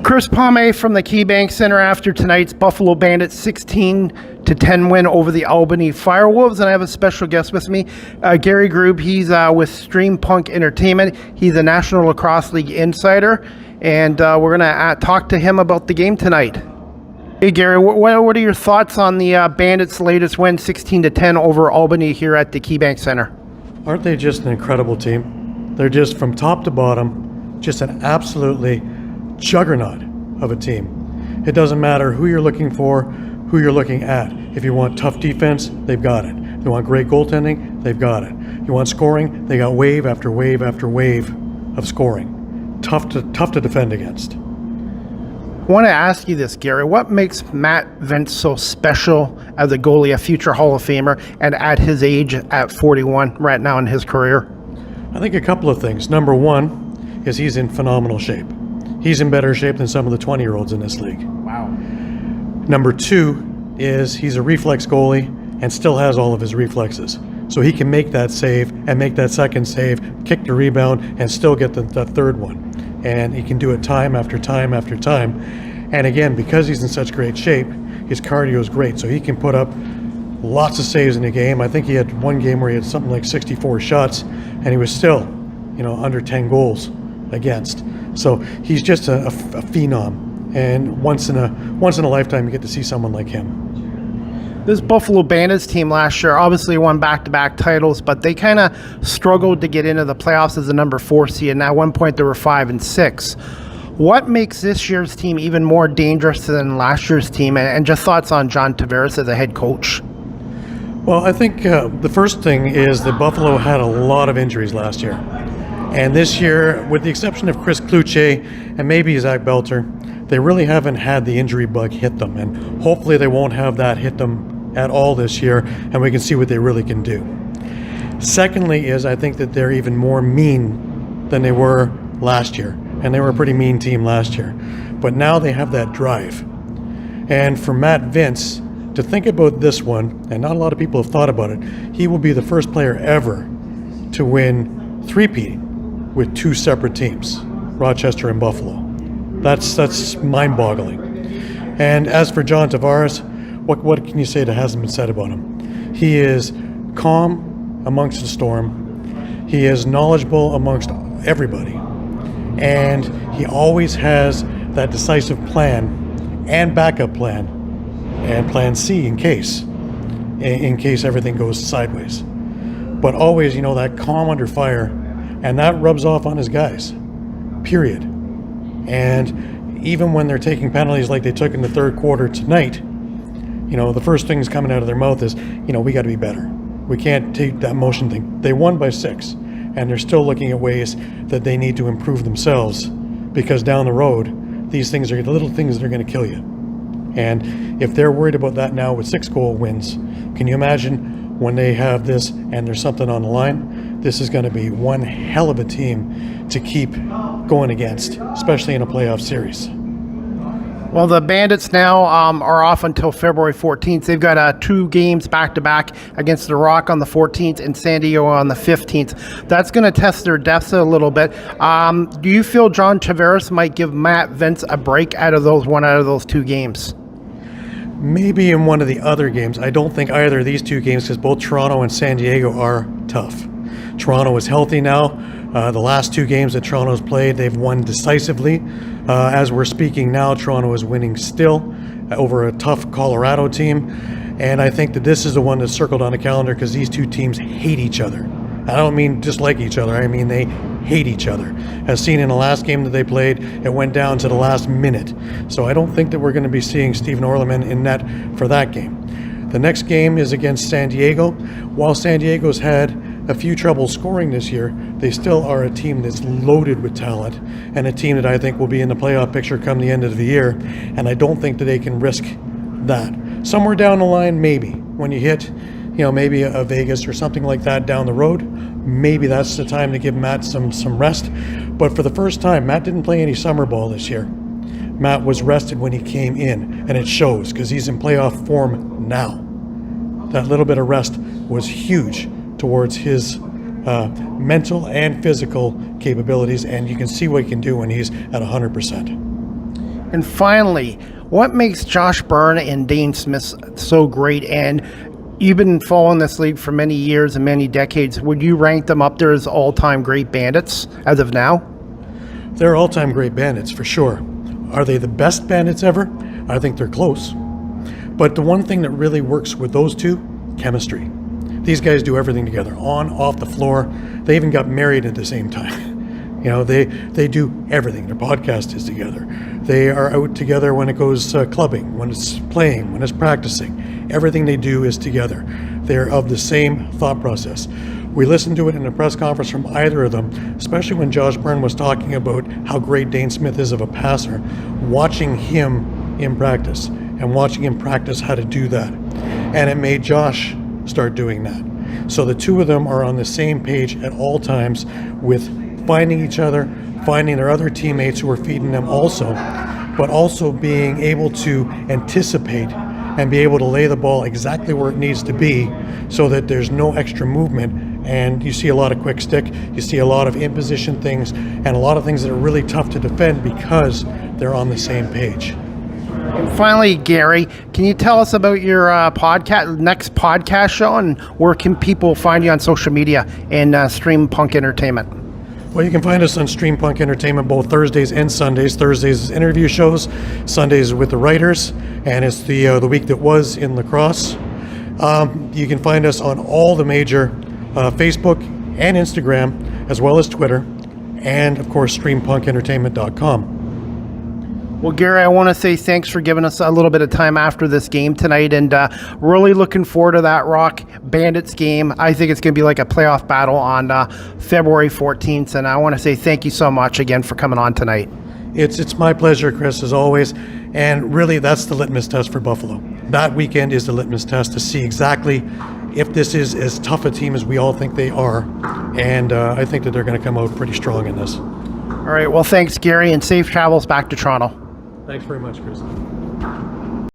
Chris Pomay from the KeyBank Center after tonight's Buffalo Bandits 16-10 win over the Albany Firewolves, and I have a special guest with me, Gary Groob. He's with Stream Punk Entertainment. He's a National Lacrosse League insider, and we're going to talk to him about the game tonight. Hey Gary, what are your thoughts on the Bandits' latest win, 16-10 over Albany here at the KeyBank Center? Aren't they just an incredible team? They're just from top to bottom, just an absolutely juggernaut of a team. It doesn't matter who you're looking for, who you're looking at. If you want tough defense, they've got it. If you want great goaltending, they've got it. You want scoring, they got wave after wave after wave of scoring. Tough to defend against. I want to ask you this, Gary. What makes Matt Vince so special as a goalie, a future Hall of Famer, and at his age, at 41, right now in his career? I think a couple of things. Number one is he's in phenomenal shape. He's in better shape than some of the 20-year-olds in this league. Wow. Number two is he's a reflex goalie and still has all of his reflexes. So he can make that save and make that second save, kick the rebound, and still get the third one. And he can do it time after time after time. And again, because he's in such great shape, his cardio is great. So he can put up lots of saves in a game. I think he had one game where he had something like 64 shots, and he was still, under 10 goals against. So he's just a phenom, and once in a lifetime you get to see someone like him. This Buffalo Bandits team last year obviously won back-to-back titles, but they kind of struggled to get into the playoffs as the number 4 seed, and at one point they were 5 and 6. What makes this year's team even more dangerous than last year's team, and just thoughts on John Tavares as a head coach? Well, I think the first thing is that Buffalo had a lot of injuries last year. And this year, with the exception of Chris Kluche and maybe Zach Belter, they really haven't had the injury bug hit them. And hopefully they won't have that hit them at all this year, and we can see what they really can do. Secondly is I think that they're even more mean than they were last year. And they were a pretty mean team last year. But now they have that drive. And for Matt Vince to think about this one, and not a lot of people have thought about it, he will be the first player ever to win three-peating with 2 separate teams, Rochester and Buffalo. That's mind-boggling. And as for John Tavares, what can you say that hasn't been said about him? He is calm amongst the storm. He is knowledgeable amongst everybody. And he always has that decisive plan and backup plan and plan C in case everything goes sideways. But always, that calm under fire, and that rubs off on his guys, period. And even when they're taking penalties like they took in the third quarter tonight, the first things coming out of their mouth is, we got to be better. We can't take that motion thing. They won by 6, and they're still looking at ways that they need to improve themselves, because down the road, these things are the little things that are going to kill you. And if they're worried about that now with 6-goal wins, can you imagine when they have this and there's something on the line? This is going to be one hell of a team to keep going against, especially in a playoff series. Well, the Bandits now are off until February 14th. They've got 2 games back-to-back against the Rock on the 14th and San Diego on the 15th. That's going to test their depth a little bit. Do you feel John Tavares might give Matt Vince a break out of those 2 games? Maybe in one of the other games. I don't think either of these 2 games, because both Toronto and San Diego are tough. Toronto is healthy now. The last 2 games that Toronto's played, they've won decisively. As we're speaking now, Toronto is winning still over a tough Colorado team. And I think that this is the one that's circled on the calendar because these 2 teams hate each other. I don't mean dislike each other. I mean they hate each other. As seen in the last game that they played, it went down to the last minute. So I don't think that we're going to be seeing Steven Orleman in net for that game. The next game is against San Diego. While San Diego's had a few troubles scoring this year, they still are a team that's loaded with talent, and a team that I think will be in the playoff picture come the end of the year, and I don't think that they can risk that. Somewhere down the line, maybe, when you hit, maybe a Vegas or something like that down the road, maybe that's the time to give Matt some rest. But for the first time, Matt didn't play any summer ball this year. Matt was rested when he came in, and it shows because he's in playoff form now. That little bit of rest was huge towards his mental and physical capabilities, and you can see what he can do when he's at 100%. And finally, what makes Josh Byrne and Dane Smith so great? And you've been following this league for many years and many decades. Would you rank them up there as all-time great Bandits as of now? They're all-time great Bandits, for sure. Are they the best Bandits ever? I think they're close. But the one thing that really works with those two, chemistry. These guys do everything together, on, off the floor. They even got married at the same time. You know, they do everything. Their podcast is together. They are out together when it goes clubbing, when it's playing, when it's practicing. Everything they do is together. They're of the same thought process. We listened to it in a press conference from either of them, especially when Josh Byrne was talking about how great Dane Smith is of a passer, watching him in practice and watching him practice how to do that. And it made Josh start doing that. So the two of them are on the same page at all times with finding each other, finding their other teammates who are feeding them also, but also being able to anticipate and be able to lay the ball exactly where it needs to be so that there's no extra movement. And you see a lot of quick stick, you see a lot of in-position things, and a lot of things that are really tough to defend because they're on the same page. And finally, Gary, can you tell us about your next podcast show, and where can people find you on social media and Stream Punk Entertainment? Well, you can find us on Stream Punk Entertainment both Thursdays and Sundays. Thursdays is interview shows, Sundays with the writers, and it's the week that was in lacrosse. You can find us on all the major Facebook and Instagram, as well as Twitter, and of course streampunkentertainment.com. Well, Gary, I want to say thanks for giving us a little bit of time after this game tonight, and really looking forward to that Rock Bandits game. I think it's going to be like a playoff battle on February 14th, and I want to say thank you so much again for coming on tonight. It's my pleasure, Chris, as always, and really that's the litmus test for Buffalo. That weekend is the litmus test to see exactly if this is as tough a team as we all think they are, and I think that they're going to come out pretty strong in this. All right, well, thanks, Gary, and safe travels back to Toronto. Thanks very much, Chris.